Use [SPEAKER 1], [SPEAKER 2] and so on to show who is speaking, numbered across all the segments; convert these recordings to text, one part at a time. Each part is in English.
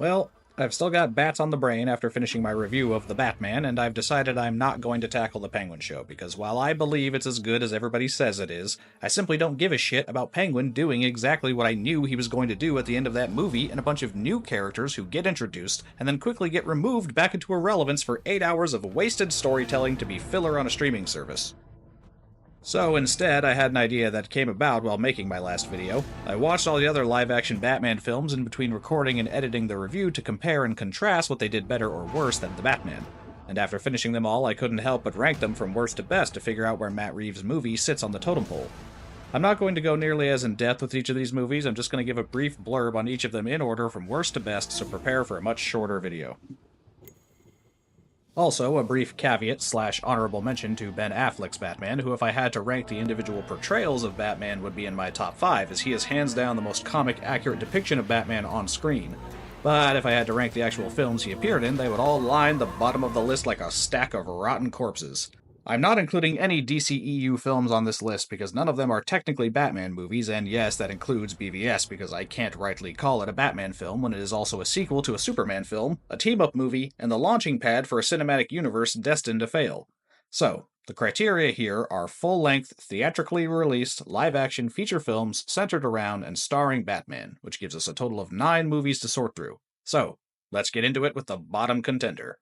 [SPEAKER 1] Well, I've still got bats on the brain after finishing my review of The Batman, and I've decided I'm not going to tackle the Penguin show, because while I believe it's as good as everybody says it is, I simply don't give a shit about Penguin doing exactly what I knew he was going to do at the end of that movie, and a bunch of new characters who get introduced, and then quickly get removed back into irrelevance for 8 hours of wasted storytelling to be filler on a streaming service. So instead, I had an idea that came about while making my last video. I watched all the other live-action Batman films in between recording and editing the review to compare and contrast what they did better or worse than The Batman. And after finishing them all, I couldn't help but rank them from worst to best to figure out where Matt Reeves' movie sits on the totem pole. I'm not going to go nearly as in-depth with each of these movies, I'm just going to give a brief blurb on each of them in order from worst to best, so prepare for a much shorter video. Also, a brief caveat/honorable mention to Ben Affleck's Batman, who if I had to rank the individual portrayals of Batman would be in my top 5, as he is hands down the most comic-accurate depiction of Batman on screen. But if I had to rank the actual films he appeared in, they would all line the bottom of the list like a stack of rotten corpses. I'm not including any DCEU films on this list because none of them are technically Batman movies, and yes, that includes BVS because I can't rightly call it a Batman film when it is also a sequel to a Superman film, a team-up movie, and the launching pad for a cinematic universe destined to fail. So, the criteria here are full-length, theatrically released, live-action feature films centered around and starring Batman, which gives us a total of 9 movies to sort through. So, let's get into it with the bottom contender.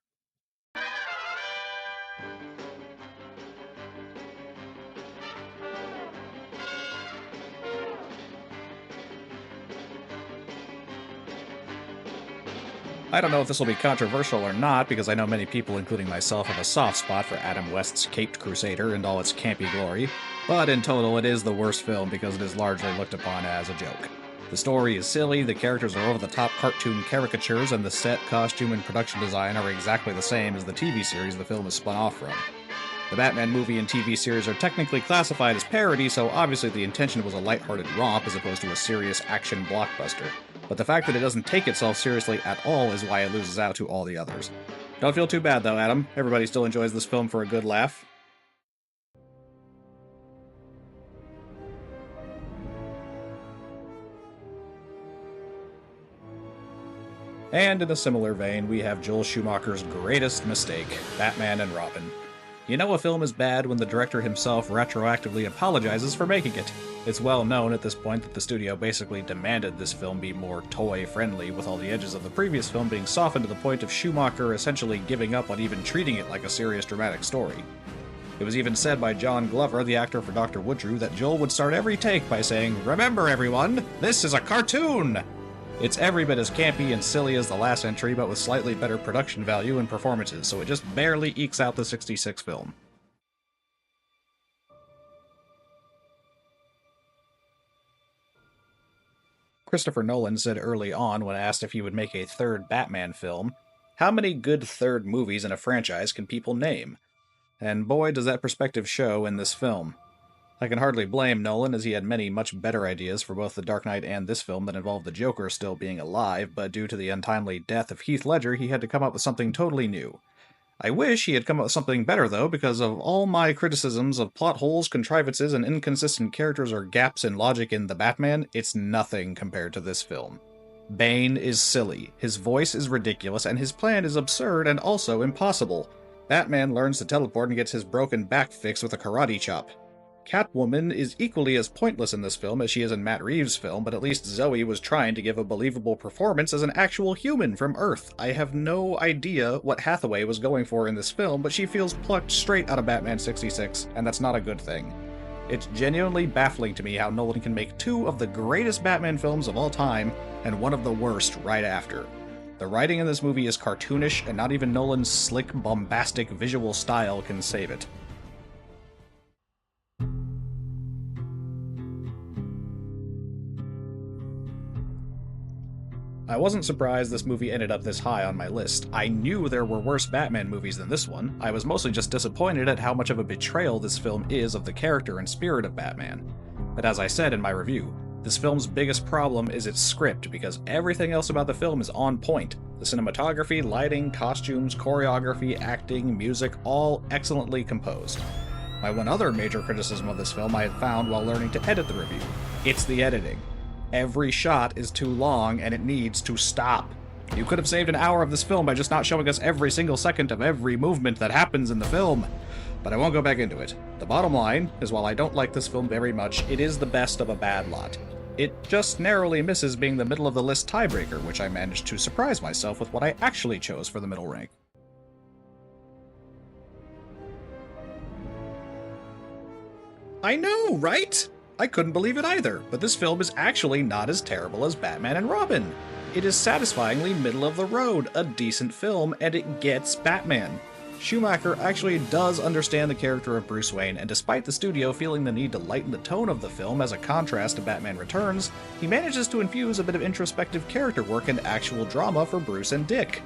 [SPEAKER 1] I don't know if this will be controversial or not, because I know many people, including myself, have a soft spot for Adam West's Caped Crusader and all its campy glory, but in total it is the worst film because it is largely looked upon as a joke. The story is silly, the characters are over-the-top cartoon caricatures, and the set, costume, and production design are exactly the same as the TV series the film is spun off from. The Batman movie and TV series are technically classified as parody, so obviously the intention was a lighthearted romp as opposed to a serious action blockbuster. But the fact that it doesn't take itself seriously at all is why it loses out to all the others. Don't feel too bad though, Adam. Everybody still enjoys this film for a good laugh. And in a similar vein, we have Joel Schumacher's greatest mistake, Batman and Robin. You know a film is bad when the director himself retroactively apologizes for making it. It's well known at this point that the studio basically demanded this film be more toy-friendly, with all the edges of the previous film being softened to the point of Schumacher essentially giving up on even treating it like a serious dramatic story. It was even said by John Glover, the actor for Dr. Woodrue, that Joel would start every take by saying, "Remember everyone, this is a cartoon!" It's every bit as campy and silly as the last entry, but with slightly better production value and performances, so it just barely ekes out the 66 film. Christopher Nolan said early on when asked if he would make a third Batman film, "How many good third movies in a franchise can people name?" And boy does that perspective show in this film. I can hardly blame Nolan, as he had many much better ideas for both The Dark Knight and this film that involved the Joker still being alive, but due to the untimely death of Heath Ledger, he had to come up with something totally new. I wish he had come up with something better, though, because of all my criticisms of plot holes, contrivances, and inconsistent characters or gaps in logic in The Batman, it's nothing compared to this film. Bane is silly, his voice is ridiculous, and his plan is absurd and also impossible. Batman learns to teleport and gets his broken back fixed with a karate chop. Catwoman is equally as pointless in this film as she is in Matt Reeves' film, but at least Zoe was trying to give a believable performance as an actual human from Earth. I have no idea what Hathaway was going for in this film, but she feels plucked straight out of Batman 66, and that's not a good thing. It's genuinely baffling to me how Nolan can make 2 of the greatest Batman films of all time, and one of the worst right after. The writing in this movie is cartoonish, and not even Nolan's slick, bombastic visual style can save it. I wasn't surprised this movie ended up this high on my list. I knew there were worse Batman movies than this one. I was mostly just disappointed at how much of a betrayal this film is of the character and spirit of Batman. But as I said in my review, this film's biggest problem is its script, because everything else about the film is on point. The cinematography, lighting, costumes, choreography, acting, music, all excellently composed. My one other major criticism of this film I had found while learning to edit the review. It's the editing. Every shot is too long, and it needs to stop. You could have saved an hour of this film by just not showing us every single second of every movement that happens in the film. But I won't go back into it. The bottom line is, while I don't like this film very much, it is the best of a bad lot. It just narrowly misses being the middle-of-the-list tiebreaker, which I managed to surprise myself with what I actually chose for the middle rank. I know, right? I couldn't believe it either, but this film is actually not as terrible as Batman and Robin. It is satisfyingly middle of the road, a decent film, and it gets Batman. Schumacher actually does understand the character of Bruce Wayne, and despite the studio feeling the need to lighten the tone of the film as a contrast to Batman Returns, he manages to infuse a bit of introspective character work and actual drama for Bruce and Dick.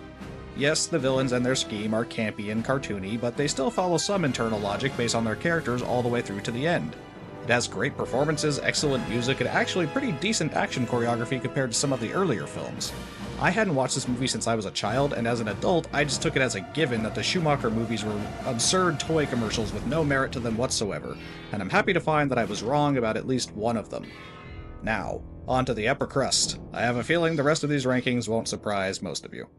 [SPEAKER 1] Yes, the villains and their scheme are campy and cartoony, but they still follow some internal logic based on their characters all the way through to the end. It has great performances, excellent music, and actually pretty decent action choreography compared to some of the earlier films. I hadn't watched this movie since I was a child, and as an adult, I just took it as a given that the Schumacher movies were absurd toy commercials with no merit to them whatsoever, and I'm happy to find that I was wrong about at least one of them. Now, on to the upper crust. I have a feeling the rest of these rankings won't surprise most of you.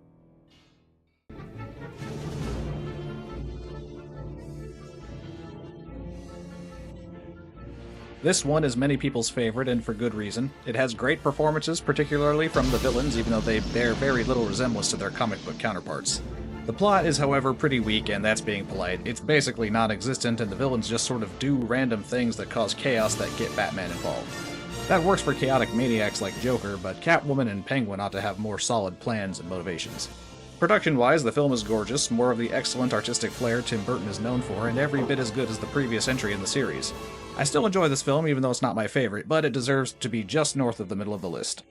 [SPEAKER 1] This one is many people's favorite, and for good reason. It has great performances, particularly from the villains, even though they bear very little resemblance to their comic book counterparts. The plot is, however, pretty weak, and that's being polite. It's basically non-existent, and the villains just sort of do random things that cause chaos that get Batman involved. That works for chaotic maniacs like Joker, but Catwoman and Penguin ought to have more solid plans and motivations. Production-wise, the film is gorgeous, more of the excellent artistic flair Tim Burton is known for, and every bit as good as the previous entry in the series. I still enjoy this film, even though it's not my favorite, but it deserves to be just north of the middle of the list.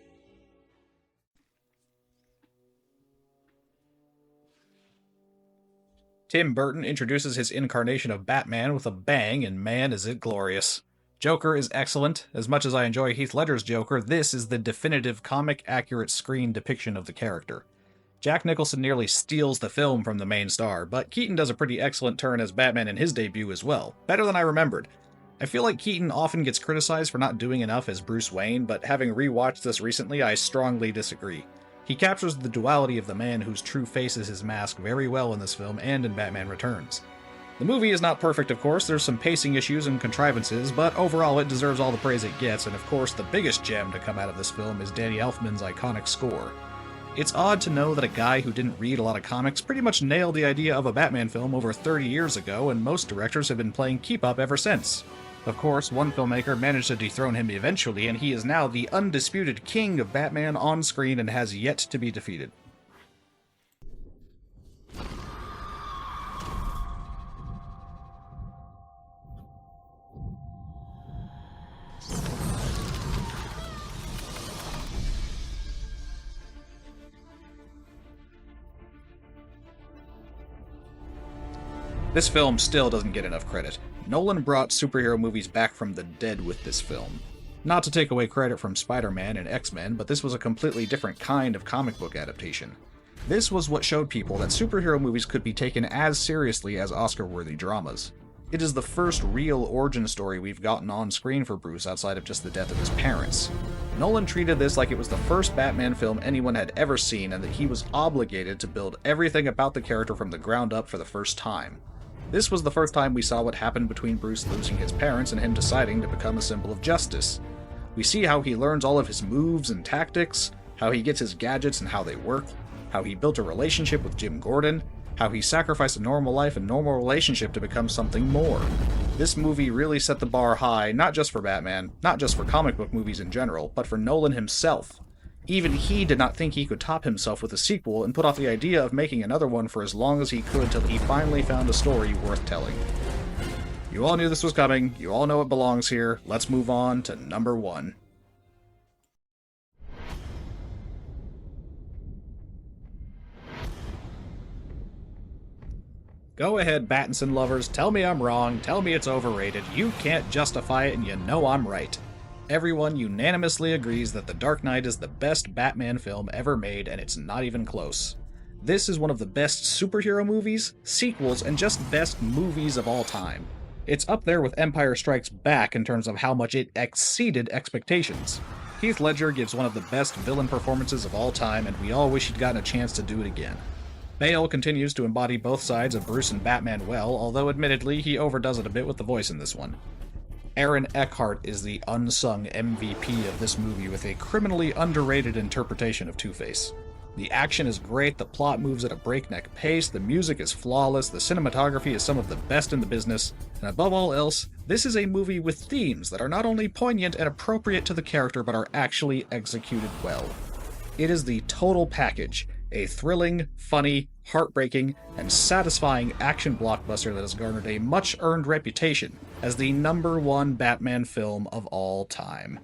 [SPEAKER 1] Tim Burton introduces his incarnation of Batman with a bang, and man is it glorious. Joker is excellent. As much as I enjoy Heath Ledger's Joker, this is the definitive comic-accurate screen depiction of the character. Jack Nicholson nearly steals the film from the main star, but Keaton does a pretty excellent turn as Batman in his debut as well, better than I remembered. I feel like Keaton often gets criticized for not doing enough as Bruce Wayne, but having rewatched this recently, I strongly disagree. He captures the duality of the man whose true face is his mask very well in this film and in Batman Returns. The movie is not perfect, of course, there's some pacing issues and contrivances, but overall it deserves all the praise it gets, and of course the biggest gem to come out of this film is Danny Elfman's iconic score. It's odd to know that a guy who didn't read a lot of comics pretty much nailed the idea of a Batman film over 30 years ago, and most directors have been playing keep up ever since. Of course, one filmmaker managed to dethrone him eventually, and he is now the undisputed king of Batman on screen and has yet to be defeated. This film still doesn't get enough credit. Nolan brought superhero movies back from the dead with this film. Not to take away credit from Spider-Man and X-Men, but this was a completely different kind of comic book adaptation. This was what showed people that superhero movies could be taken as seriously as Oscar-worthy dramas. It is the first real origin story we've gotten on screen for Bruce outside of just the death of his parents. Nolan treated this like it was the first Batman film anyone had ever seen, and that he was obligated to build everything about the character from the ground up for the first time. This was the first time we saw what happened between Bruce losing his parents and him deciding to become a symbol of justice. We see how he learns all of his moves and tactics, how he gets his gadgets and how they work, how he built a relationship with Jim Gordon, how he sacrificed a normal life and normal relationship to become something more. This movie really set the bar high, not just for Batman, not just for comic book movies in general, but for Nolan himself. Even he did not think he could top himself with a sequel, and put off the idea of making another one for as long as he could till he finally found a story worth telling. You all knew this was coming, you all know it belongs here, let's move on to number 1. Go ahead, Pattinson lovers, tell me I'm wrong, tell me it's overrated, you can't justify it and you know I'm right. Everyone unanimously agrees that The Dark Knight is the best Batman film ever made, and it's not even close. This is one of the best superhero movies, sequels, and just best movies of all time. It's up there with Empire Strikes Back in terms of how much it exceeded expectations. Heath Ledger gives one of the best villain performances of all time, and we all wish he'd gotten a chance to do it again. Bale continues to embody both sides of Bruce and Batman well, although admittedly he overdoes it a bit with the voice in this one. Aaron Eckhart is the unsung MVP of this movie with a criminally underrated interpretation of Two-Face. The action is great, the plot moves at a breakneck pace, the music is flawless, the cinematography is some of the best in the business, and above all else, this is a movie with themes that are not only poignant and appropriate to the character but are actually executed well. It is the total package, a thrilling, funny, heartbreaking, and satisfying action blockbuster that has garnered a much-earned reputation as the #1 Batman film of all time.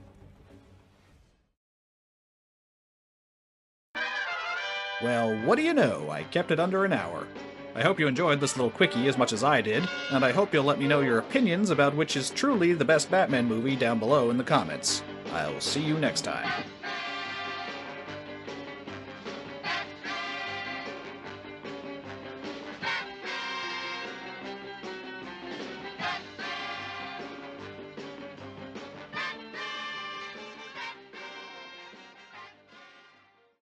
[SPEAKER 1] Well, what do you know? I kept it under an hour. I hope you enjoyed this little quickie as much as I did, and I hope you'll let me know your opinions about which is truly the best Batman movie down below in the comments. I'll see you next time.